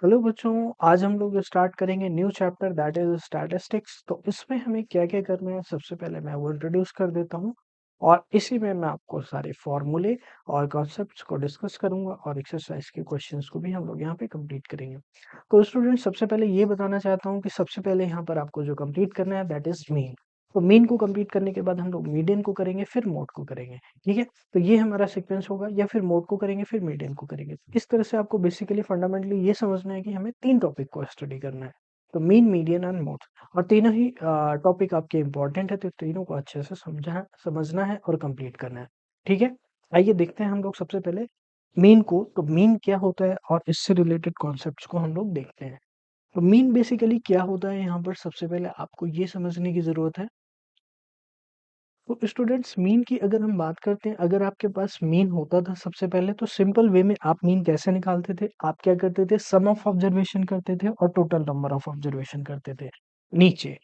Hello बच्चों, आज हम लोग स्टार्ट करेंगे new chapter that is statistics. तो इसमें हमें क्या क्या करना है, सबसे पहले मैं वो इंट्रोड्यूस कर देता हूँ और इसी में मैं आपको सारे फॉर्मूले और कॉन्सेप्ट्स को डिस्कस करूंगा और एक्सरसाइज के क्वेश्चंस को भी हम लोग यहाँ पे कंप्लीट करेंगे। तो स्टूडेंट, सबसे पहले ये बताना चाहता हूँ कि सबसे पहले यहाँ पर आपको जो कंप्लीट करना है दैट इज मीन। तो मीन को कंप्लीट करने के बाद हम लोग मीडियन को करेंगे, फिर मोड को करेंगे। ठीक है, तो ये हमारा सीक्वेंस होगा, या फिर मोड को करेंगे फिर मीडियन को करेंगे। इस तरह से आपको बेसिकली फंडामेंटली ये समझना है कि हमें तीन टॉपिक को स्टडी करना है। तो मीन, मीडियन एंड मोड, और तीनों ही टॉपिक आपके इंपॉर्टेंट है, तो तीनों को अच्छे से समझना है और कंप्लीट करना है। ठीक है, आइए देखते हैं हम लोग सबसे पहले मीन को। तो मीन क्या होता है और इससे रिलेटेड कॉन्सेप्ट्स को हम लोग देखते हैं। तो मीन बेसिकली क्या होता है, यहाँ पर सबसे पहले आपको ये समझने की जरूरत है। तो स्टूडेंट्स, मीन की अगर हम बात करते हैं, अगर आपके पास मीन होता था सबसे पहले, तो सिंपल वे में आप मीन कैसे निकालते थे? आप क्या करते थे? सम ऑफ ऑब्जर्वेशन करते थे और टोटल नंबर ऑफ ऑब्जर्वेशन करते थे नीचे।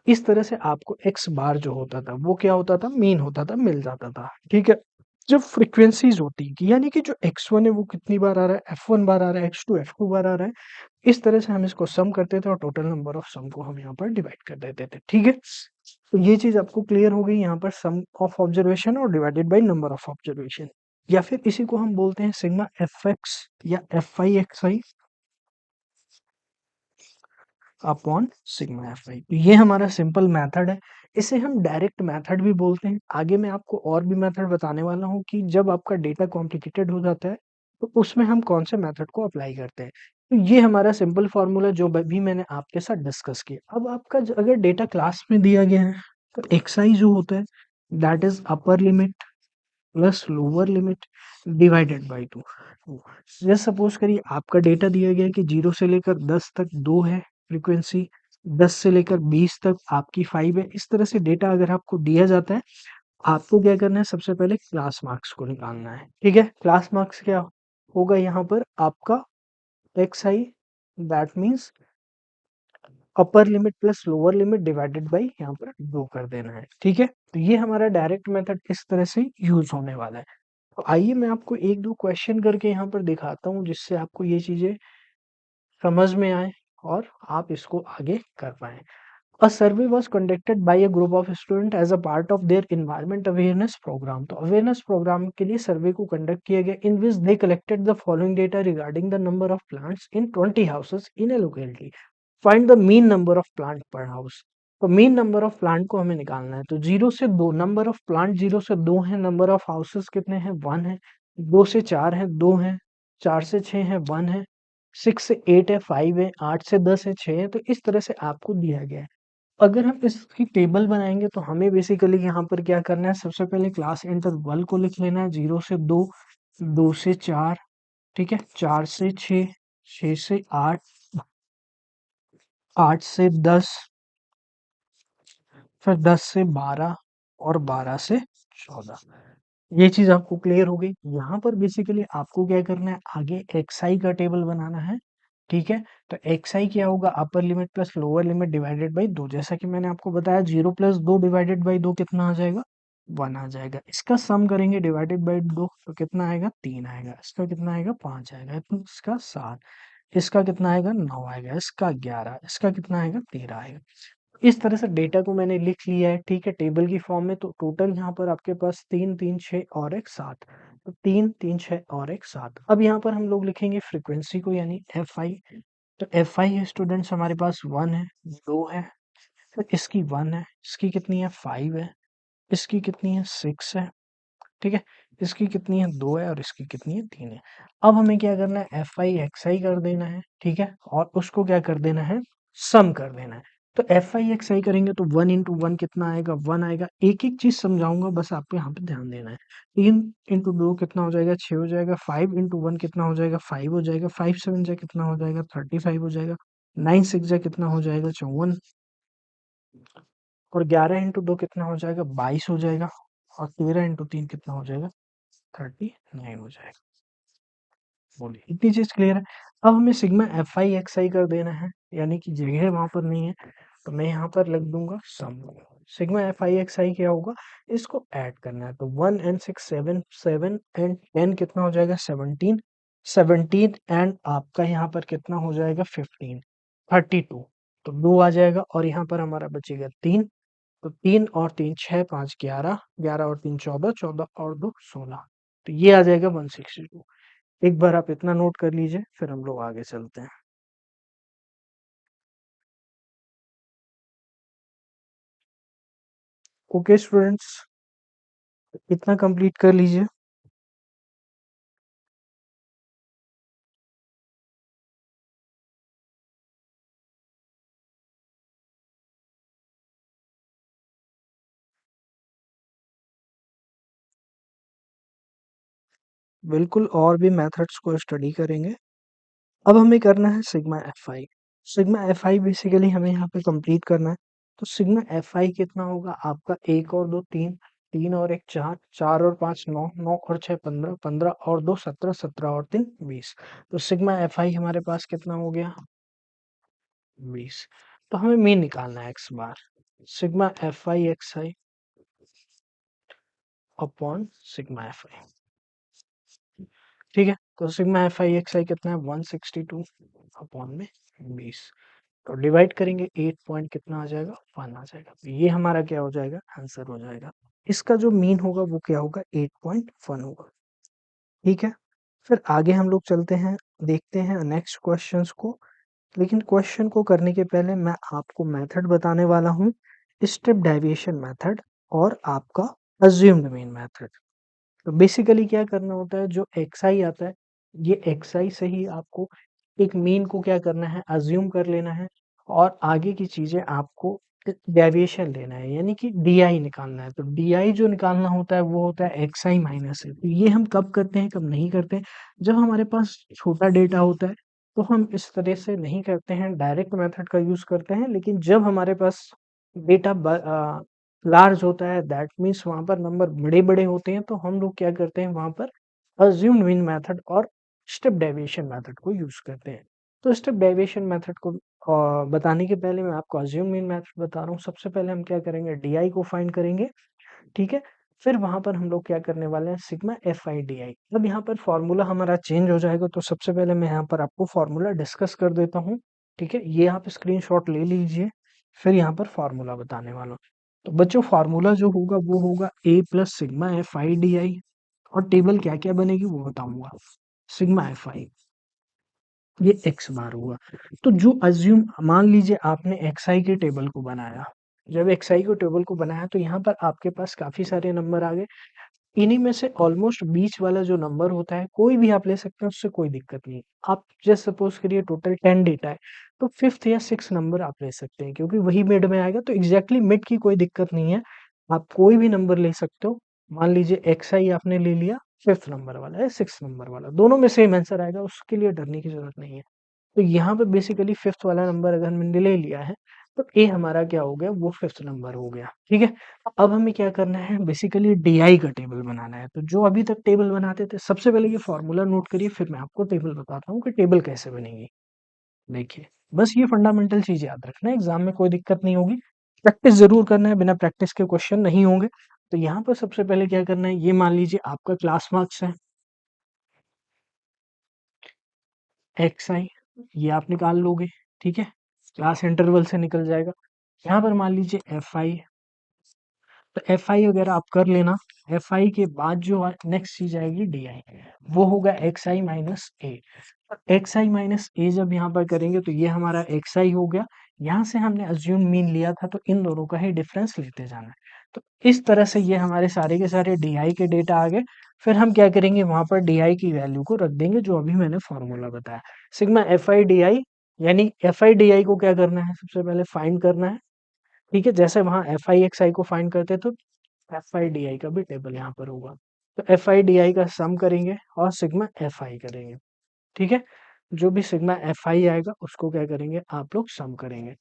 इस तरह से आपको एक्स बार जो होता था वो क्या होता था? मीन होता था, मिल जाता था। ठीक है, जब फ्रीक्वेंसीज होती कि यानी कि जो x1 है वो कितनी बार आ रहा है, f1 बार आ रहा है, x2 बार आ रहा है, इस तरह से हम इसको सम करते थे और टोटल नंबर ऑफ सम को हम यहाँ पर डिवाइड कर देते थे। ठीक है, तो ये चीज आपको क्लियर हो गई। यहाँ पर सम ऑफ ऑब्जर्वेशन और divided by number of observation, या फिर इसी को हम बोलते हैं सिग्मा एफ एक्स या F I X I upon sigma F आई। तो ये हमारा सिंपल मेथड है। इसे हम डायरेक्ट मेथड भी बोलते हैं। आगे मैं आपको और भी मेथड बताने वाला हूँ कि जब आपका डेटा कॉम्प्लिकेटेड हो जाता है तो उसमें हम कौन से मेथड को अप्लाई करते हैं। तो ये हमारा सिंपल फॉर्मूला जो भी मैंने आपके साथ डिस्कस किया। अब आपका अगर डेटा क्लास में दिया गया है, तो एक्स आई जो होता है that is upper limit plus lower limit divided by 2। जैसे सपोज करिए आपका डेटा दिया गया है कि 0 से लेकर 10 तक 2 है फ्रीक्वेंसी, 10 से लेकर 20 तक आपकी 5 है। इस तरह से डेटा अगर आपको दिया जाता है, आपको क्या करना है? सबसे पहले क्लास मार्क्स को निकालना है। ठीक है, क्लास मार्क्स क्या होगा यहाँ पर? आपका x I, that means upper limit plus lower limit divided by यहाँ पर 2 कर देना है। ठीक है, तो ये हमारा डायरेक्ट मेथड इस तरह से यूज होने वाला है। तो आइए मैं आपको एक दो क्वेश्चन करके यहाँ पर दिखाता हूँ, जिससे आपको ये चीजें समझ में आए और आप इसको आगे कर पाए। A survey was conducted by a group of students as a part of their environment awareness program. तो अवेयरनेस प्रोग्राम के लिए सर्वे को कंडक्ट किया गया, in which they collected the following data regarding the number of plants in 20 houses in a locality. Find the mean number of plant per house. तो mean number of plant को हमें निकालना है। तो 0 से 2, नंबर ऑफ प्लांट 0 से 2 है, number of houses कितने हैं? 1 है। 2 से 4 है, 2 है। 4 से 6 है, 1 है। 6 से 8 है, 5 है। 8 से 10 है, 6 है। तो इस तरह से आपको दिया गया है। अगर हम इसकी टेबल बनाएंगे तो हमें बेसिकली यहाँ पर क्या करना है? सबसे पहले क्लास इंटरवल को लिख लेना है। 0 से 2, 2 से 4, ठीक है, 4 से 6, 6 से 8, 8 से 10, फिर 10 से 12 और 12 से 14। ये चीज आपको क्लियर हो गई। यहाँ पर बेसिकली आपको क्या करना है? आगे एक्सआई का टेबल बनाना है। ठीक है, तो एक्सआई क्या होगा? Upper limit plus lower limit divided by 2। जैसा कि मैंने आपको बताया, 0 प्लस 2 डिवाइडेड बाई 2 कितना आ जाएगा? 1 आ जाएगा। इसका सम करेंगे डिवाइडेड बाई 2 तो कितना आएगा? 3 आएगा। इसका कितना आएगा? 5 आएगा। तो इसका 7। इसका कितना आएगा? 9 आएगा। इसका 11। इसका कितना आएगा? 13 आएगा। इस तरह से डेटा को मैंने लिख लिया है। ठीक है, टेबल की फॉर्म में। तो टोटल यहाँ पर आपके पास 3 3 6 और एक 7। तो 3 3 6 और एक 7। अब यहाँ पर हम लोग लिखेंगे फ्रीक्वेंसी को, यानी एफ आई। तो एफ आई है स्टूडेंट्स हमारे पास 1 है, 2 है, फिर इसकी 1 है, इसकी कितनी है? 5 है, इसकी कितनी है? 6 है। ठीक है, इसकी कितनी है? 2 है, और इसकी कितनी है? 3 है। अब हमें क्या करना है? एफ आई एक्स आई कर देना है। ठीक है, और उसको क्या कर देना है? सम कर देना है। तो एफ आई एक्स आई करेंगे तो 1 इंटू 1 कितना आएगा? 1 आएगा। एक एक चीज समझाऊंगा, बस आपको यहाँ पे ध्यान देना है। 3 इंटू 2 कितना हो जाएगा? 6 हो जाएगा। 5 इंटू 1 कितना हो जाएगा? 5 हो जाएगा। 5 7 जा कितना हो जाएगा? 35 हो जाएगा। 9 6 जा कितना हो जाएगा? 54। और 11 इंटू 2 कितना हो जाएगा? 22 हो जाएगा। और 13 इंटू 3 कितना हो जाएगा? 39 हो जाएगा। बोलिए, इतनी चीज क्लियर है। अब हमें सिग्मा एफ आई एक्स आई कर देना है, यानी कि जगह वहां पर नहीं है, तो मैं यहाँ पर लिख दूंगा सम। सिग्मा एफ आई एक्स आई क्या होगा? इसको ऐड करना है। तो 1 and 6 7, 7 and 10 कितना हो जाएगा? 17। 17 एंड आपका यहाँ पर कितना हो जाएगा 15, 32। तो 2 आ जाएगा और यहाँ पर हमारा बचेगा 3। तो 3 और 3 6 5 11, 11 और 3 14, 14 और 2 16। तो ये आ जाएगा 162। एक बार आप इतना नोट कर लीजिए, फिर हम लोग आगे चलते हैं। ओके स्टूडेंट्स, इतना कंप्लीट कर लीजिए। बिल्कुल, और भी मेथड्स को स्टडी करेंगे। अब हमें करना है sigma F I. Sigma F I basically हमें यहाँ पे कंप्लीट करना है। तो सिग्मा एफ आई कितना होगा आपका, एक और दो तीन, तीन और एक चार, चार और पाँच नौ, नौ और छः पंद्रह, पंद्रह और दो सत्रह, सत्रह और तीन 20। तो सिग्मा एफ आई हमारे पास कितना हो गया, 20। तो हमें मीन निकालना है एक्स बार। सिग्मा एफ आई एक्स आई अपॉन सिग्मा एफ आई। ठीक है, तो सिग्मा एफ आई एक्स आई कितना है 162 अपॉन में 20। तो डिवाइड करेंगे 8 पॉइंट कितना आ जाएगा 1 आ जाएगा। तो ये हमारा क्या हो जाएगा, आंसर हो जाएगा। इसका जो मीन होगा वो क्या होगा 8.1 होगा। ठीक है, फिर आगे हम लोग चलते हैं, देखते हैं नेक्स्ट क्वेश्चंस को। लेकिन क्वेश्चन को करने के पहले मैं आपको मेथड बताने वाला हूँ, स्टेप डेविएशन मेथड और आपका अज्यूम्ड मीन मेथड। तो बेसिकली क्या करना होता है, जो एक्सआई आता है, ये एक्सआई से ही आपको एक मीन को क्या करना है, अज्यूम कर लेना है और आगे की चीजें आपको डेविएशन लेना है, यानी कि डीआई निकालना है। तो डीआई जो निकालना होता है वो होता है एक्सआई माइनस ए। तो ये हम कब करते हैं, कब नहीं करते हैं, जब हमारे पास छोटा डेटा होता है तो हम इस तरह से नहीं करते हैं, डायरेक्ट मेथड का यूज करते हैं। लेकिन जब हमारे पास डेटा लार्ज होता है, दैट मीन्स वहां पर नंबर बड़े बड़े होते हैं, तो हम लोग क्या करते हैं वहां पर अज्यूम्ड मीन मेथड और स्टेप डेविएशन मेथड को यूज करते हैं। तो स्टेप डेविएशन मेथड को बताने के पहले मैं आपको अज्यूम मीन मेथड बता रहा हूँ। सबसे पहले हम क्या करेंगे, डीआई को फाइंड करेंगे। ठीक है, फिर वहां पर हम लोग क्या करने वाले हैं, सिग्मा एफ आई डी आई। अब यहाँ पर फॉर्मूला हमारा चेंज हो जाएगा, तो सबसे पहले मैं यहाँ पर आपको फॉर्मूला डिस्कस कर देता हूँ। ठीक है, ये आप स्क्रीनशॉट ले लीजिए, फिर यहाँ पर फॉर्मूला बताने वाला हूँ। तो बच्चों फार्मूला जो होगा वो होगा A plus sigma F I D I. और टेबल क्या क्या बनेगी वो बताऊंगा। सिग्मा एफ आई ये एक्स बार हुआ। तो जो अज्यूम, मान लीजिए आपने एक्स आई के टेबल को बनाया। जब एक्स आई को टेबल को बनाया तो यहाँ पर आपके पास काफी सारे नंबर आ गए। इन्हीं में से ऑलमोस्ट बीच वाला जो नंबर होता है कोई भी आप ले सकते हैं, उससे कोई दिक्कत नहीं। आप जस्ट सपोज करिए टोटल 10 डेटा है, तो फिफ्थ या सिक्स नंबर आप ले सकते हैं, क्योंकि वही मिड में आएगा। तो एग्जैक्टली मिड की कोई दिक्कत नहीं है, आप कोई भी नंबर ले सकते हो। मान लीजिए एक्स आई आपने ले लिया, फिफ्थ नंबर वाला है, सिक्स नंबर वाला, दोनों में सेम आंसर आएगा, उसके लिए डरने की जरूरत नहीं है। तो यहाँ पे बेसिकली फिफ्थ वाला नंबर अगर हमने ले लिया है, तो ए हमारा क्या हो गया, वो फिफ्थ नंबर हो गया। ठीक है, अब हमें क्या करना है, बेसिकली डीआई का टेबल बनाना है। तो जो अभी तक टेबल बनाते थे, सबसे पहले ये फॉर्मूला नोट करिए, फिर मैं आपको टेबल बताता हूँ कि टेबल कैसे बनेगी। देखिए, बस ये फंडामेंटल चीज याद रखना है, एग्जाम में कोई दिक्कत नहीं होगी। प्रैक्टिस जरूर करना है, बिना प्रैक्टिस के क्वेश्चन नहीं होंगे। तो यहाँ पर सबसे पहले क्या करना है, ये मान लीजिए आपका क्लास मार्क्स है, एक्स आई, ये आप निकाल लोगे। ठीक है, क्लास इंटरवल से निकल जाएगा। यहाँ पर मान लीजिए एफ आई, तो एफ आई वगैरह आप कर लेना। एफ आई के बाद जो नेक्स्ट चीज आएगी डी आई, वो होगा x I minus A. X I minus ए जब यहाँ पर करेंगे तो ये हमारा एक्स आई हो गया। यहाँ से हमने अज्यूम मीन लिया था, तो इन दोनों का ही डिफरेंस लेते जाना है। तो इस तरह से ये हमारे सारे के सारे डी आई के डेटा आ गए। फिर हम क्या करेंगे, वहां पर डी आई की वैल्यू को रख देंगे, जो अभी मैंने फॉर्मूला बताया, सिग्मा एफ आई डी आई। यानी एफ आई डी आई को क्या करना है, सबसे पहले फाइंड करना है। ठीक है, जैसे वहां एफ आई एक्स आई को फाइंड करते हैं, तो एफ आई डी आई का भी टेबल यहाँ पर होगा। तो एफ आई डी आई का सम करेंगे और सिग्मा एफ आई करेंगे। ठीक है, जो भी सिग्मा एफ आई आएगा उसको क्या करेंगे, आप लोग सम करेंगे।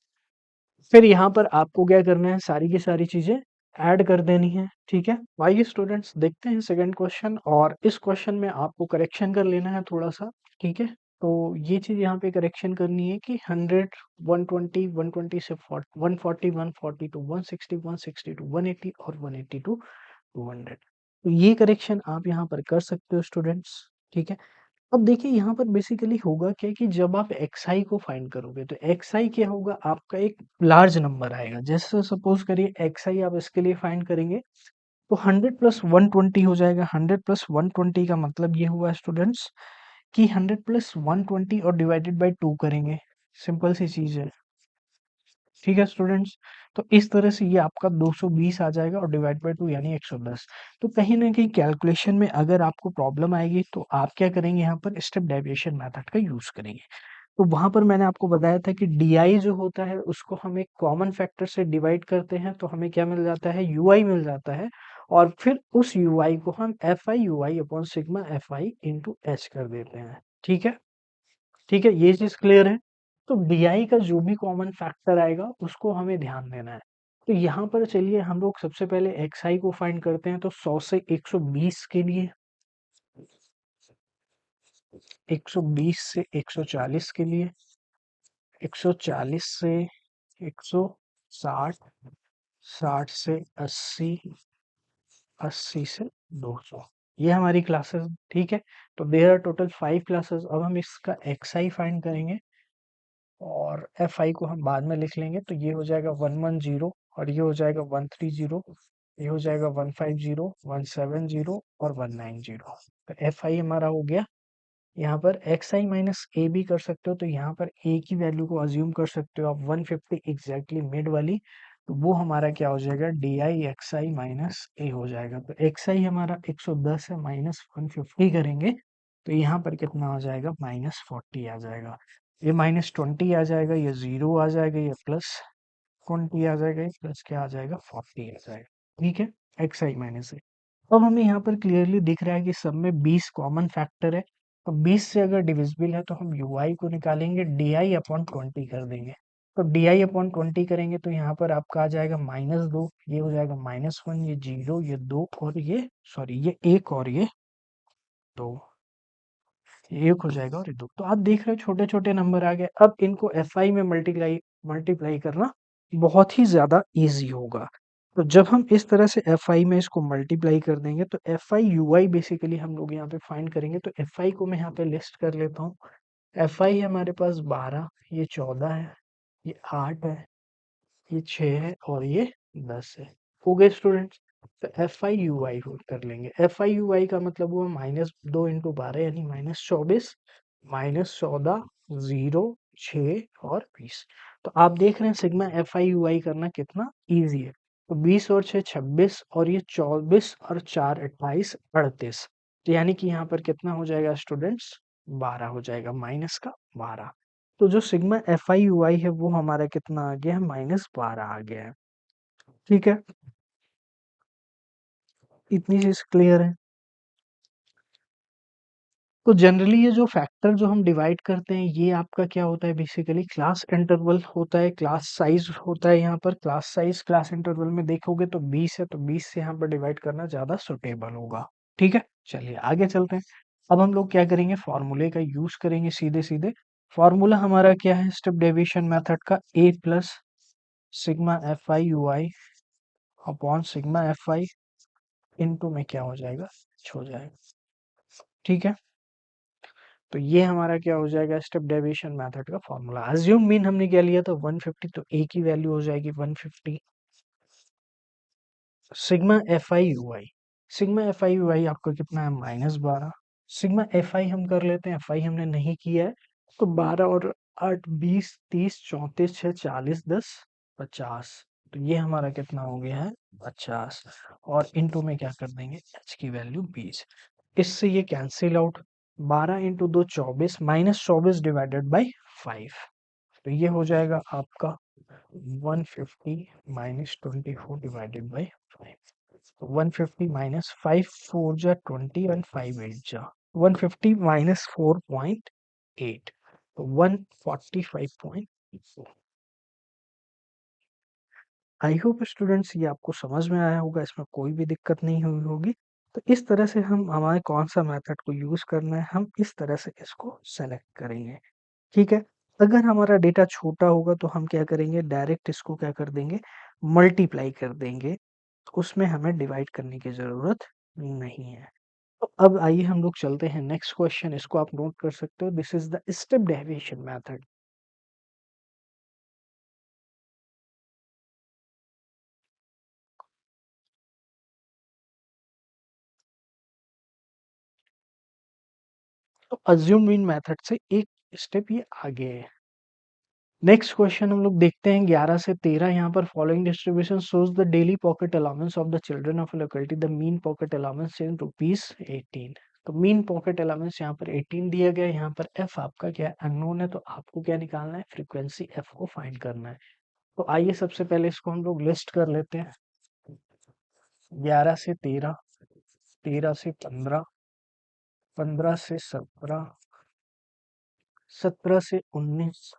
फिर यहाँ पर आपको क्या करना है, सारी की सारी चीजें ऐड कर देनी है। ठीक है, आइए स्टूडेंट्स देखते हैं सेकंड क्वेश्चन, और इस क्वेश्चन में आपको करेक्शन कर लेना है थोड़ा सा। ठीक है, तो ये चीज यहाँ पे करेक्शन करनी है कि 100, 120, 120 से 140, 142, 160, 162, 180 और 180 टू 200। तो ये करेक्शन आप यहाँ पर कर सकते हो स्टूडेंट्स। ठीक है, अब देखिए यहाँ पर बेसिकली होगा क्या कि जब आप xi को फाइंड करोगे तो xi क्या होगा, आपका एक लार्ज नंबर आएगा। जैसे सपोज करिए xi आप इसके लिए फाइंड करेंगे तो 100 प्लस 120 हो जाएगा। 100 प्लस 120 का मतलब ये हुआ स्टूडेंट्स कि 100 प्लस 120 और डिवाइडेड बाय 2 करेंगे। सिंपल सी चीज है, ठीक है स्टूडेंट्स। तो इस तरह से ये आपका 220 आ जाएगा और डिवाइड बाय 2 यानी 110। तो कहीं ना कहीं कैलकुलेशन में अगर आपको प्रॉब्लम आएगी तो आप क्या करेंगे, यहाँ पर स्टेप डेविएशन मेथड का यूज करेंगे। तो वहां पर मैंने आपको बताया था कि डी जो होता है उसको हम एक कॉमन फैक्टर से डिवाइड करते हैं तो हमें क्या मिल जाता है, यूआई मिल जाता है। और फिर उस यूआई को हम F I UI upon sigma F I into H कर देते हैं। ठीक है, ठीक है, ये चीज क्लियर है। तो DI का जो भी कॉमन फैक्टर आएगा उसको हमें ध्यान देना है। तो यहाँ पर चलिए हम लोग सबसे पहले XI को फाइंड करते हैं। तो 100 से 120 के लिए, 120 से 140 के लिए, 140 से 160, 60 से 80, 80 से 200, ये हमारी क्लासेस। ठीक है, तो देयर आर टोटल 5 क्लासेस। अब हम इसका XI फाइंड करेंगे और एफ आई को हम बाद में लिख लेंगे। तो ये हो जाएगा 110 और ये हो जाएगा 130, ये हो जाएगा 150, 170 और 190। तो एफ आई हमारा हो गया। यहाँ पर एक्स आई माइनस ए भी कर सकते हो, तो यहाँ पर ए की वैल्यू को अज्यूम कर सकते हो आप 150 एग्जैक्टली मिड वाली। तो वो हमारा क्या हो जाएगा, D I X I minus A हो जाएगा। तो एक्स आई हमारा 110 है, माइनस 150 करेंगे तो यहाँ पर कितना आ जाएगा, -40 आ जाएगा। ये -20 आ जाएगा, ये 0 आ जाएगा, ये +20 आ जाएगा, ये प्लस क्या आ जाएगा, 40 आ जाएगा। ठीक है, एक्स आई माइनस ए। अब हमें यहाँ पर क्लियरली दिख रहा है कि सब में 20 कॉमन फैक्टर है। तो 20 से अगर डिविजिबल है तो हम यू आई को निकालेंगे, डी आई अपॉन 20 कर देंगे। तो डी आई अपॉन 20 करेंगे तो यहाँ पर आपका आ जाएगा -2, ये हो जाएगा -1, ये 0, ये 2 और ये सॉरी ये 1 और ये 2, ये 1 हो जाएगा और ये 2। तो आप देख रहे हो छोटे छोटे नंबर आ गए। अब इनको एफ आई में मल्टीप्लाई मल्टीप्लाई करना बहुत ही ज्यादा इजी होगा। तो जब हम इस तरह से एफ आई में इसको मल्टीप्लाई कर देंगे तो F I U I basically हम लोग यहाँ पे फाइंड करेंगे। तो एफ आई को मैं यहाँ पे लिस्ट कर लेता हूँ। एफ आई हमारे पास 12, ये 14 है, ये 8 है, ये 6 है और ये 10 है। हो गए स्टूडेंट्स। तो एफ आई यू आई कर लेंगे। एफ आई यू आई का मतलब हुआ -2 इंटू 12 यानी -24, -14, 0, 6 और 20। तो आप देख रहे हैं सिग्मा एफ आई यू आई करना कितना इजी है। तो 20 और 6 26 और ये 24 और 4 28 38। तो यानी कि यहाँ पर कितना हो जाएगा स्टूडेंट्स, 12 हो जाएगा, माइनस का 12। तो जो सिग्मा एफ आई यू आई है वो हमारा कितना आ गया है, -12 आ गया है। ठीक है, इतनी चीज क्लियर है। तो जनरली ये जो फैक्टर जो हम डिवाइड करते हैं ये आपका क्या होता है, बेसिकली क्लास इंटरवल होता है, क्लास साइज होता है। यहाँ पर क्लास साइज क्लास इंटरवल में देखोगे तो 20 है, तो 20 से यहाँ पर डिवाइड करना ज्यादा सुटेबल होगा। ठीक है, चलिए आगे चलते हैं। अब हम लोग क्या करेंगे, फॉर्मूले का यूज करेंगे सीधे सीधे। फॉर्मूला हमारा क्या है, स्टेप डेविएशन मेथड का a plus sigma F I U I upon sigma F I into में क्या हो जाएगा, हो जाएगा। ठीक है, तो ये हमारा क्या हो जाएगा, स्टेप डेविएशन मेथड का फॉर्मूला। अज्यूम मीन हमने क्या लिया था 150, तो ए की वैल्यू हो जाएगी 150। Sigma F I U I, sigma F I U I आपका कितना है, -12। सिग्मा एफ आई हम कर लेते हैं, एफ आई हमने नहीं किया है। तो 12 और 8 20 30 34 6 40 10 50। तो ये हमारा कितना हो गया है, 50। और इनटू में क्या कर देंगे, एच की वैल्यू 20। इससे ये cancel out, 12 into 2 24, -24 divided by 5। तो ये हो जाएगा आपका 150 -24 डिवाइडेड बाई 5। तो 150 -5 4 जा 20 and 5 8 जा 150 -4.8, तो 145.4। आई होप स्टूडेंट्स ये आपको समझ में आया होगा, इसमें कोई भी दिक्कत नहीं हुई होगी। तो इस तरह से हम हमारे कौन सा मेथड को यूज करना है हम इस तरह से इसको सेलेक्ट करेंगे। ठीक है, अगर हमारा डेटा छोटा होगा तो हम क्या करेंगे, डायरेक्ट इसको क्या कर देंगे, मल्टीप्लाई कर देंगे। तो उसमें हमें डिवाइड करने की ज़रूरत नहीं है। तो अब आइए हम लोग चलते हैं नेक्स्ट क्वेश्चन, इसको आप नोट कर सकते हो। This is the step deviation method. तो अज्यूम मीन मेथड से एक स्टेप ये आगे है। नेक्स्ट क्वेश्चन हम लोग देखते हैं 11 से 13। यहाँ पर following distribution shows the daily pocket allowance of the children of locality. The mean pocket allowance in rupees 18। तो मीन पॉकेट अलाउंस यहाँ पर 18 दिया गया है। यहाँ पर एफ आपका क्या है, अननोन है, तो आपको क्या निकालना है, फ्रीक्वेंसी एफ को फाइंड करना है। तो आइए सबसे पहले इसको हम लोग लिस्ट कर लेते हैं। 11 से 13, 13 से 15, 15 से 17, 17 से 19,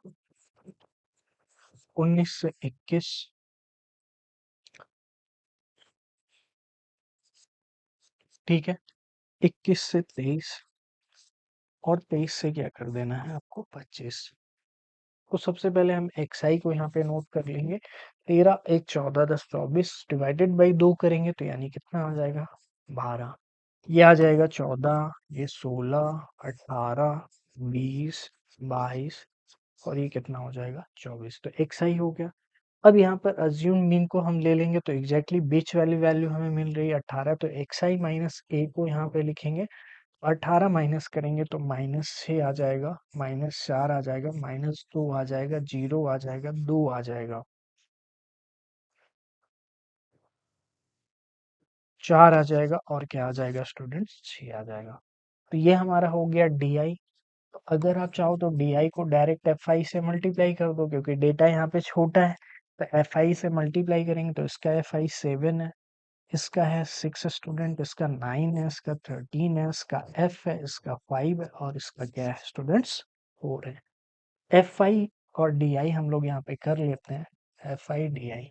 19 से 21, ठीक है, 21 से 23, और 23 से क्या कर देना है आपको, 25। तो सबसे पहले हम xi को यहाँ पे नोट कर लेंगे। 13 एक 14, 10 24, डिवाइडेड बाई 2 करेंगे तो यानी कितना आ जाएगा, 12। ये आ जाएगा 14, ये 16, 18, 20, 22, और ये कितना हो जाएगा, 24। तो xi हो गया। अब यहाँ पर अज्यूम मीन को हम ले लेंगे तो एग्जैक्टली बीच वाली वैल्यू हमें मिल रही है 18। तो xi माइनस a को यहाँ पे लिखेंगे, 18 माइनस करेंगे तो -6 आ जाएगा, -4 आ जाएगा, -2 आ जाएगा, 0 आ जाएगा, 2 आ जाएगा, 4 आ जाएगा, और क्या आ जाएगा स्टूडेंट्स, 6 आ जाएगा। तो ये हमारा हो गया डी। तो अगर आप चाहो तो डी को डायरेक्ट एफ आई से मल्टीप्लाई कर दो, क्योंकि डेटा यहाँ पे छोटा है। तो एफ आई से मल्टीप्लाई करेंगे तो इसका एफ आई 7 है, इसका है 6 स्टूडेंट, इसका 9 है, इसका 13 है, इसका एफ है, इसका 5 है, और इसका क्या है स्टूडेंट्स, 4 है। एफ आई और डी आई हम लोग यहाँ पे कर लेते हैं। एफ आई डी आई,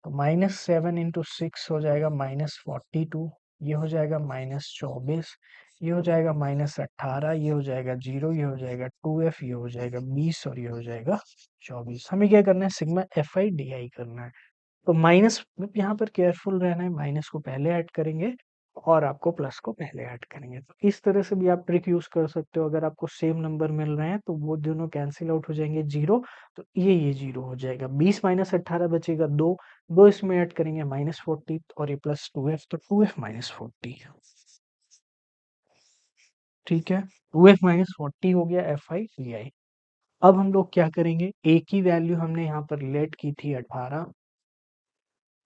तो -7 इंटू 6 हो जाएगा -42, ये हो जाएगा -24, ये हो जाएगा -18, ये हो जाएगा 0, ये हो जाएगा 2f, ये हो जाएगा 20, और ये हो जाएगा 24। हमें क्या करना है, सिग्मा एफ आई डी आई करना है। तो माइनस यहाँ पर केयरफुल रहना है, माइनस को पहले ऐड करेंगे और आपको प्लस को पहले ऐड करेंगे। तो इस तरह से भी आप ट्रिक यूज कर सकते हो। अगर आपको सेम नंबर मिल रहे हैं तो वो दोनों कैंसिल आउट हो जाएंगे, 0, तो ये 0 हो जाएगा। 20 माइनस 18 बचेगा 2, 2 इसमें ऐड करेंगे -40, और ये प्लस 2f, तो 2f माइनस 40, ठीक है। 2f माइनस 40 हो गया एफ आई वी आई। अब हम लोग क्या करेंगे, ए की वैल्यू हमने यहाँ पर लेट की थी 18,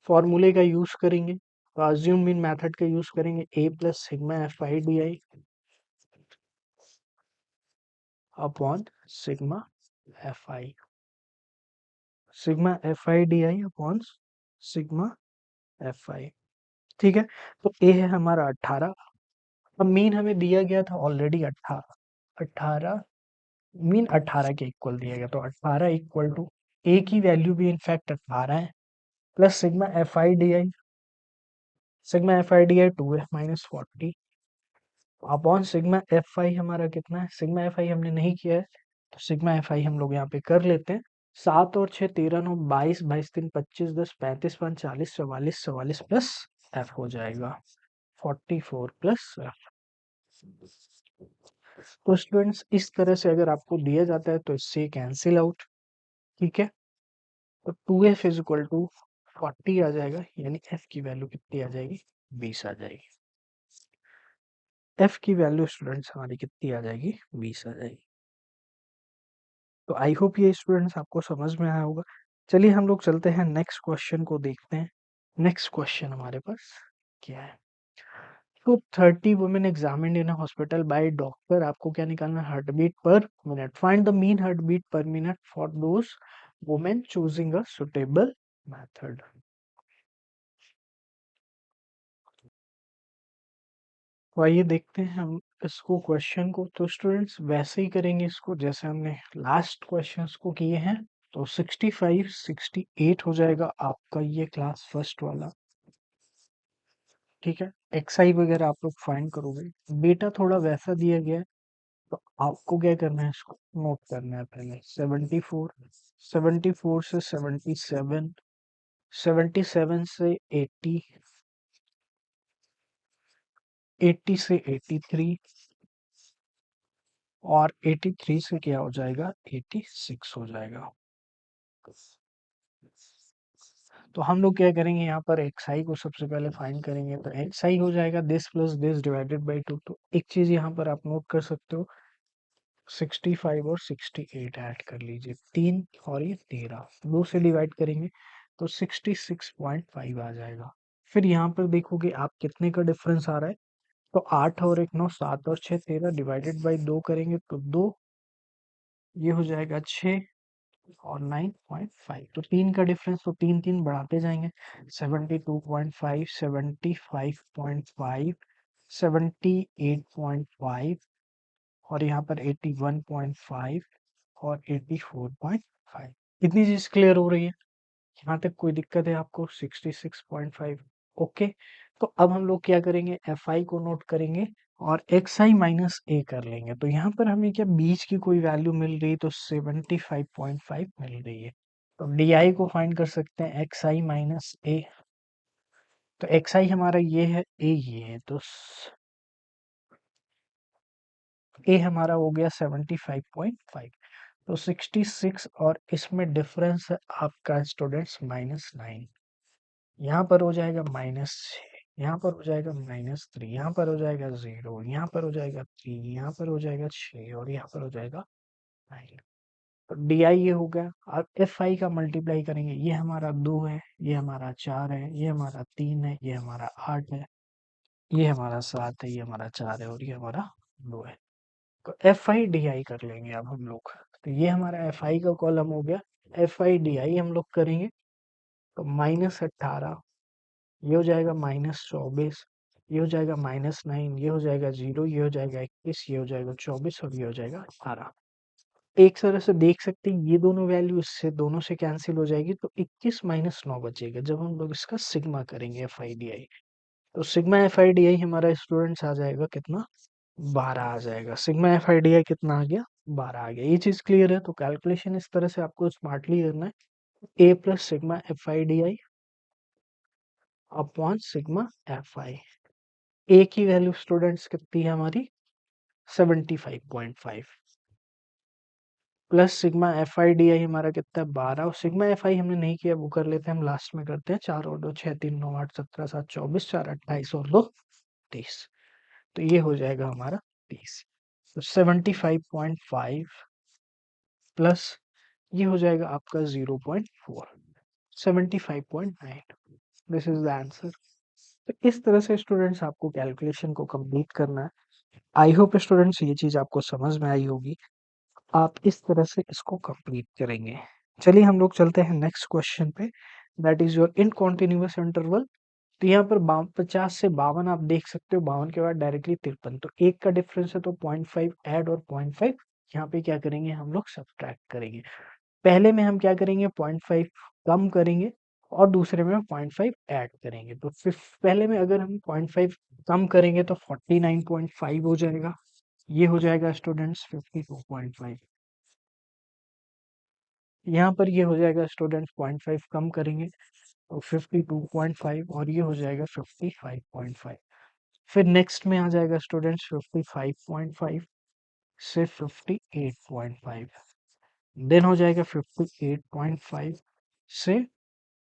फॉर्मूले का यूज करेंगे, तो अज्यूम मीन मेथड का यूज करेंगे, a plus sigma F I D I upon sigma F I, sigma F I D I upon sigma F आई, ठीक है। तो a है हमारा 18। अब मीन हमें दिया गया था ऑलरेडी 18, 18 मीन 18 के इक्वल दिया गया, तो 18 इक्वल टू a की वैल्यू भी इनफैक्ट 18 है, plus sigma F I D I, sigma F I D I 2f minus 40 upon sigma F आई हमारा कितना है, सिग्मा एफ आई हमने नहीं किया है, तो सिग्मा एफ आई हम लोग यहाँ पे कर लेते हैं। 7 और 6 13 9 22, 22 3 25 10 35 5 40 44, 44 प्लस एफ हो जाएगा 44 प्लस एफ। तो स्टूडेंट्स इस तरह से अगर आपको दिया जाता है तो इससे कैंसिल आउट, ठीक है। तो 2f इज इक्वल टू 40 आ जाएगा, यानी f की वैल्यू कितनी आ जाएगी, 20 आ जाएगी। f की वैल्यू स्टूडेंट्स हमारी कितनी आ जाएगी, 20 आ जाएगी। तो आई होप ये स्टूडेंट्स आपको समझ में आया होगा। चलिए हम लोग चलते हैं नेक्स्ट क्वेश्चन को देखते हैं। नेक्स्ट क्वेश्चन हमारे पास क्या है, तो 30 women examined in hospital by doctor, आपको क्या निकालना है, heart beat per minute. Find the mean heart beat per minute for those women choosing a suitable method. तो आइए देखते हैं हम इसको क्वेश्चन को। तो स्टूडेंट्स वैसे ही करेंगे इसको जैसे हमने लास्ट क्वेश्चंस को किए हैं। तो 65 68 हो जाएगा आपका ये क्लास फर्स्ट वाला, ठीक है। एक्सआई वगैरह आप लोग फाइंड करोगे, बेटा थोड़ा वैसा दिया गया है, तो आपको क्या करना है, इसको नोट करना है पहले। 74, 74 से 77, 77 से 80, 80 से 83 और 83 से क्या हो जाएगा 86 हो जाएगा। तो हम लोग क्या करेंगे यहाँ पर xi को सबसे पहले फाइंड करेंगे, तो xi हो जाएगा this plus this divided by 2। तो एक चीज यहाँ पर आप नोट कर सकते हो, 65 और 68 ऐड कर लीजिए, 3 और ये 13, 2 से डिवाइड करेंगे तो 66.5 आ जाएगा। फिर यहाँ पर देखोगे आप कितने का डिफरेंस आ रहा है, तो 8 और 1 9, 7 और 6 13, डिवाइडेड बाई 2 करेंगे तो 2, ये हो जाएगा 6 और 9.5, तो 3 का डिफरेंस, तो 3 3 बढ़ाते जाएंगे, 72.5, 75.5, 78.5 और यहाँ पर 81.5 और 84.5। कितनी चीज क्लियर हो रही है? यहाँ तक कोई दिक्कत है आपको? 66.5। ओके, तो अब हम लोग क्या करेंगे, एफ आई को नोट करेंगे और एक्स आई माइनस ए कर लेंगे। तो यहाँ पर हमें क्या बीच की कोई वैल्यू मिल रही है, तो 75.5 मिल रही है। तो डी आई को फाइंड कर सकते हैं, एक्स आई माइनस ए। तो एक्स आई हमारा ये है, ए ये है, तो ए हमारा हो गया 75.5। तो 66 और इसमें डिफरेंस है आपका स्टूडेंट्स -9। यहाँ पर हो जाएगा माइनस, यहाँ पर हो जाएगा -3, यहाँ पर हो जाएगा 0, यहाँ पर हो जाएगा 3, यहाँ पर हो जाएगा 6 और यहाँ पर हो जाएगा 9। तो डी आई ये हो गया। अब एफ आई का मल्टीप्लाई करेंगे, ये हमारा 2 है, ये हमारा 4 है, ये हमारा 3 है, ये हमारा 8 है, ये हमारा 7 है, ये हमारा 4 है और ये हमारा 2 है। तो एफ आई डी आई कर लेंगे अब हम लोग। तो ये हमारा एफ आई का कॉलम हो गया। एफ आई डी आई हम लोग करेंगे तो -18, ये हो जाएगा -24, ये हो जाएगा -9, ये हो जाएगा 0, ये हो जाएगा 21, ये हो जाएगा 24 और ये हो जाएगा 18। एक तरह से देख सकते हैं ये दोनों वैल्यू इससे दोनों से कैंसिल हो जाएगी, तो 21 -9 बचेगा जब हम लोग इसका सिग्मा करेंगे एफ आई डी आई। तो sigma F I D I हमारा स्टूडेंट्स आ जाएगा कितना, 12 आ जाएगा। Sigma F I D I कितना आ गया, 12 आ गया। ये चीज क्लियर है? तो कैलकुलेशन इस तरह से आपको स्मार्टली करना है, A plus sigma F I D I upon sigma F I. A की वैल्यू स्टूडेंट्स कितनी है हमारी, 75.5 plus sigma F I D I हमारा कितना है, 12। और सिग्मा एफ आई हमने नहीं किया, वो कर लेते हैं हम लास्ट में करते हैं। 4 और 2 6, 3 9 8 17 7 24, 4 28 और 2 30। तो ये हो जाएगा हमारा 30। तो 75.5 प्लस ये हो जाएगा आपका 0.4, 75.9। This is the answer. तो इस तरह से स्टूडेंट्स आपको कैलकुलेशन को कंप्लीट करना है। आई होप स्टूडेंट्स ये चीज आपको समझ में आई होगी। आप इस तरह से इसको कंप्लीट करेंगे। चलिए हम लोग चलते हैं नेक्स्ट क्वेश्चन पे, दैट इज योर इनकॉन्टिन्यूअस इंटरवल। तो यहाँ पर 50 से 52 आप देख सकते हो, 52 के बाद डायरेक्टली 53, तो एक का डिफरेंस है तो 0.5 ऐड और 0.5 यहाँ पे क्या करेंगे हम लोग सब्ट्रैक्ट करेंगे। पहले में हम क्या करेंगे 0.5 कम करेंगे और दूसरे में 0.5 ऐड करेंगे। तो पहले में अगर हम 0.5 कम करेंगे तो 49.5 हो जाएगा, ये हो जाएगा स्टूडेंट्स 52.5। यहाँ पर ये हो जाएगा स्टूडेंट्स 0.5 कम करेंगे तो 52.5 और ये हो जाएगा 55.5। फिर नेक्स्ट में आ जाएगा स्टूडेंट्स 55.5 से 58.5, देन हो जाएगा 58.5 से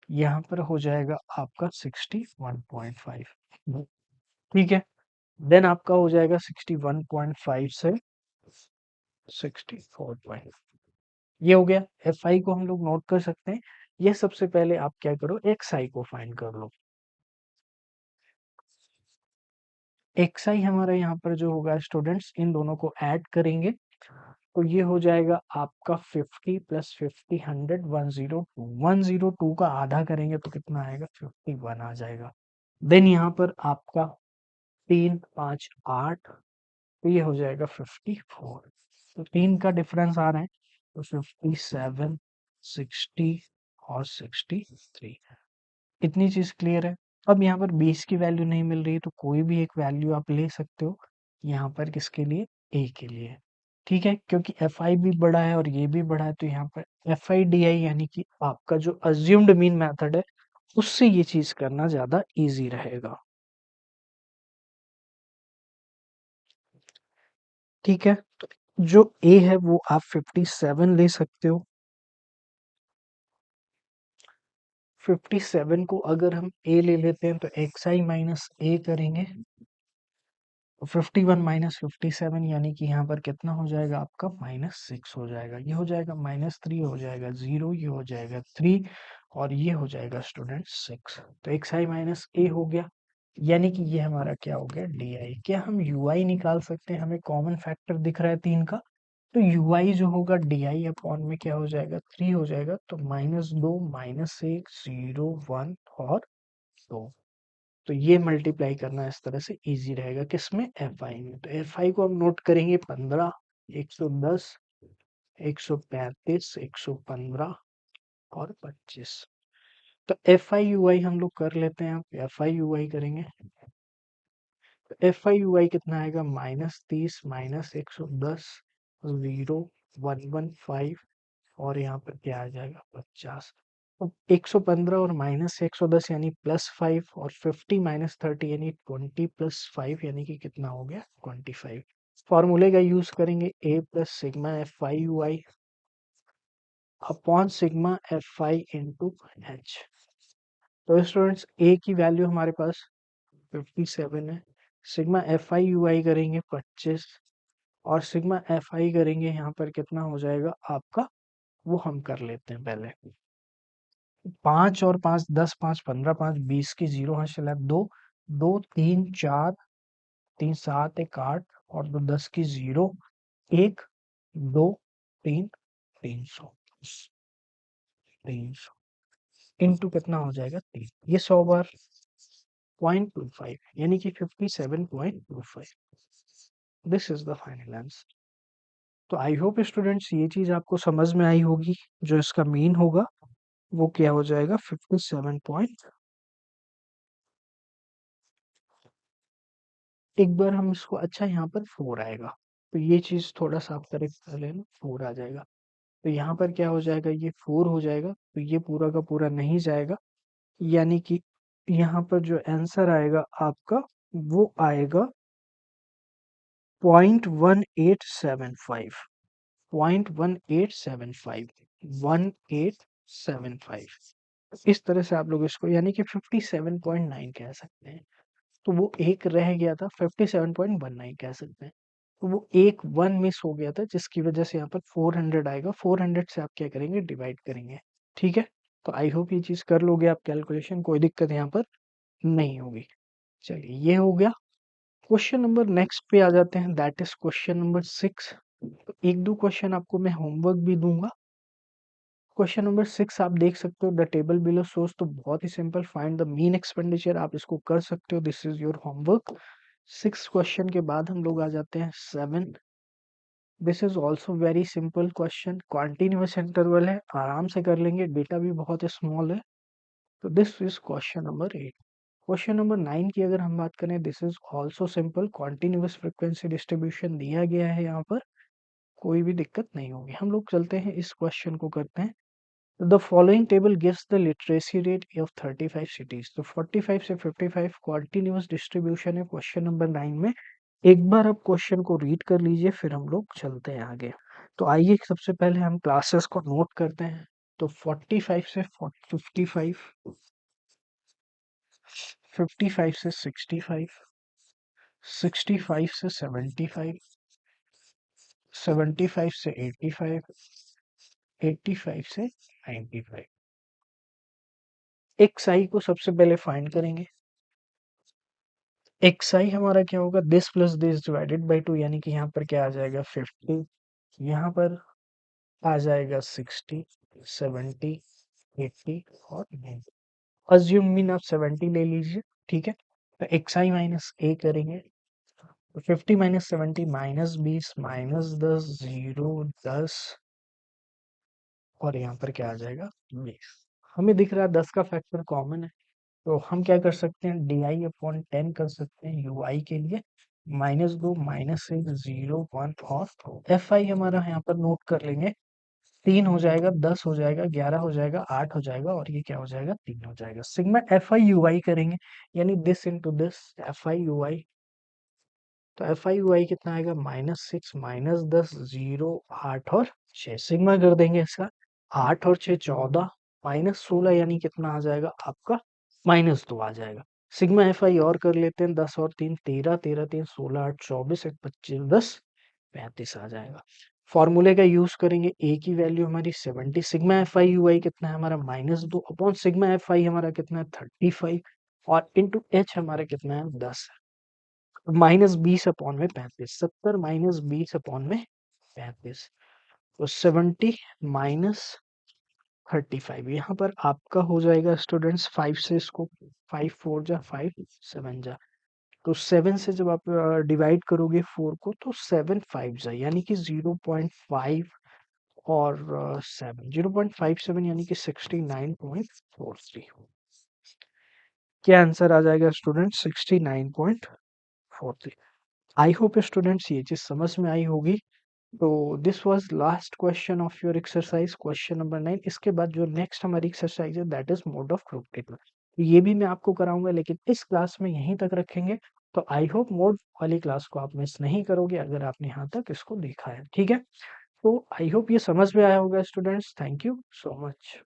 यहाँ पर हो जाएगा आपका 61.5। ठीक है, देन आपका हो जाएगा 61.5 से 64.5। ये हो गया। एफ आई को हम लोग नोट कर सकते हैं। ये सबसे पहले आप क्या करो, एक्स आई को फाइंड कर लो। एक्स आई हमारा यहाँ पर जो होगा स्टूडेंट्स, इन दोनों को ऐड करेंगे तो ये हो जाएगा आपका 50 प्लस 50 100 102। 102 का आधा करेंगे तो कितना आएगा, 51 आ जाएगा। देन यहाँ पर आपका 3 5 8, तो ये हो जाएगा 54। तो 3 का डिफरेंस आ रहा है तो 57 60 और 63। इतनी चीज क्लियर है। अब यहाँ पर 20 की वैल्यू नहीं मिल रही है तो कोई भी एक वैल्यू आप ले सकते हो यहाँ पर, किसके लिए, ए के लिए। ठीक है, क्योंकि एफ आई भी बड़ा है और ये भी बड़ा है, तो यहाँ पर एफ आई डी आई यानी कि आपका जो अज्यूम्ड मीन मेथड है उससे ये चीज करना ज्यादा इजी रहेगा। ठीक है, तो जो ए है वो आप 57 ले सकते हो। 57 को अगर हम ए ले लेते हैं तो एक्स आई माइनस ए करेंगे, 51 माइनस 57 यानी कि यहाँ पर कितना हो जाएगा आपका -6 हो जाएगा, ये हो जाएगा -3 हो जाएगा 0, ये हो जाएगा 3 और ये हो जाएगा स्टूडेंट 6। तो एक्स आई माइनस ए हो गया, यानी कि ये हमारा क्या हो गया डी आई। क्या हम यू आई निकाल सकते हैं? हमें कॉमन फैक्टर दिख रहा है 3 का, तो यू आई जो होगा डी आई अपॉन में क्या हो जाएगा 3 हो जाएगा, तो -2 -1 0 1 और 2। तो ये मल्टीप्लाई करना इस तरह से इजी रहेगा, किसमें एफ आई में। तो एफ आई को हम नोट करेंगे 15, 110, 135, 115 और 25। तो एफ आई यू आई हम लोग कर लेते हैं, आप एफ आई यू आई करेंगे तो एफ आई यू आई कितना आएगा -30 -110 0 115 और यहाँ पर क्या आ जाएगा 50। तो 115 और -110 यानी +5 और 50 -30 यानी 20 +5 यानी कि कितना हो गया 25। फॉर्मूले का यूज करेंगे a plus sigma F I U I upon sigma F I into H. तो स्टूडेंट्स a की वैल्यू हमारे पास 57 है, sigma F I U I करेंगे 25 और सिग्मा एफ आई करेंगे यहाँ पर कितना हो जाएगा आपका, वो हम कर लेते हैं पहले। 5 और 5 10, 5 15, 5 20 की जीरो हाथ चला, 2 2 3 4 3 7 1 8 और 2 10 की जीरो, 1 2 3 300 300 इंटू कितना हो जाएगा 3, ये 100 बार 0.25 यानी कि 57.25। This is the final answer. तो आई होप स्टूडेंट्स ये चीज आपको समझ में आई होगी, जो इसका मीन होगा वो क्या हो जाएगा 57 पॉइंट। एक बार हम इसको, अच्छा यहाँ पर 4 आएगा, तो ये चीज थोड़ा सा आप करेक्ट कर लेना, 4 आ जाएगा। तो यहाँ पर क्या हो जाएगा, ये 4 हो जाएगा, तो ये पूरा का पूरा नहीं जाएगा, यानी कि यहाँ पर जो आंसर आएगा आपका वो आएगा 0.1875, 0.1875, 1875। इस तरह से आप लोग इसको, यानी कि 57.9 कह सकते हैं। तो वो एक रह गया था, 57.19 कह सकते हैं। तो वो एक 1 मिस हो गया था, जिसकी वजह से यहाँ पर 400 आएगा, 400 से आप क्या करेंगे डिवाइड करेंगे। ठीक है, तो आई होप ये चीज कर लोगे आप कैलकुलेशन, कोई दिक्कत यहाँ पर नहीं होगी। चलिए ये हो गया। क्वेश्चन नंबर नेक्स्ट पे आ जाते हैं, दैट इज क्वेश्चन नंबर 6। तो एक दो क्वेश्चन आपको मैं होमवर्क भी दूंगा। क्वेश्चन नंबर 6 आप देख सकते हो, द टेबल बिलो शोज, तो बहुत ही simple, find the mean expenditure, आप इसको कर सकते हो, this is your homework. 6 question के बाद हम लोग आ जाते हैं 7। This is also very simple question, continuous interval है, आराम से कर लेंगे, डेटा भी बहुत स्मॉल है। तो this is question number 8। Question number 9 की अगर हम बात करें, this is also simple, continuous frequency distribution दिया गया है यहाँ पर, कोई भी दिक्कत नहीं होगी। हम लोग चलते हैं इस क्वेश्चन को करते हैं। The following table gives the literacy rate of 35 cities. तो 45 से 55 कॉन्टिन्यूअस डिस्ट्रीब्यूशन है क्वेश्चन नंबर 9 में। एक बार आप क्वेश्चन को रीड कर लीजिए, फिर हम लोग चलते हैं आगे। तो आइए सबसे पहले हम क्लासेस को नोट करते हैं। तो 45 से 55, 55 से 65, 65 से 75, 75 से 85, 85 से 95। एक्स आई को सबसे पहले फाइंड करेंगे। एक्स आई हमारा क्या होगा, this plus this divided by 2, यानी कि यहाँ पर क्या आ जाएगा 50, यहाँ पर आ जाएगा 60, 70, 80 और 90। अज्यूम मीन आप 70 ले लीजिए, ठीक है। तो एक्स आई माइनस ए करेंगे, तो 50 माइनस 70 -20 -10 0 10 और यहाँ पर क्या आ जाएगा 20। हमें दिख रहा है 10 का फैक्टर कॉमन है, तो हम क्या कर सकते हैं डी आई अपॉन 10 कर सकते हैं यू आई के लिए, -2 -1 0 1 और एफ आई हमारा यहाँ पर नोट कर लेंगे, 3 हो जाएगा, 10 हो जाएगा, 11 हो जाएगा, 8 हो जाएगा और ये क्या हो जाएगा 3 हो जाएगा। Sigma F I U I करेंगे, यानी this into this F I U I तो एफ आई यू आई कितना आएगा -6 -10 0 8 और 6 सिग्मा कर देंगे इसका 8 और 6 14 -16 यानी कितना आ जाएगा आपका -2 आ जाएगा। सिग्मा एफ आई और कर लेते हैं 10 और 3 13 13 3 16 8 24 1 25 10 35 आ जाएगा। फॉर्मूले का यूज करेंगे ए की वैल्यू हमारी 70 सिग्मा एफ आई यू आई कितना है हमारा -2 अपॉन सिग्मा एफ आई हमारा कितना है 35 और इंटू एच हमारा कितना है 10 -20 अपॉन में 35 70 -20 अपॉन में 35 तो 70 -35 यहाँ पर आपका हो जाएगा स्टूडेंट्स 5 से इसको 5 4 जा 5 7 जा तो 7 से जब आप डिवाइड करोगे 4 को तो 7 5 जा यानी कि 0.5 और 7 0.57 यानी कि 69.43 क्या आंसर आ जाएगा स्टूडेंट 69.43। आई होप स्टूडेंट्स ये चीज समझ में आई होगी। तो this was last question of your exercise question number 9। इसके बाद जो नेक्स्ट हमारी एक्सरसाइज है that is mode of group table. ये भी मैं आपको कराऊंगा लेकिन इस क्लास में यहीं तक रखेंगे। तो आई होप मोड वाली क्लास को आप मिस नहीं करोगे अगर आपने यहाँ तक इसको देखा है ठीक है। तो आई होप ये समझ में आया होगा students. Thank you so much.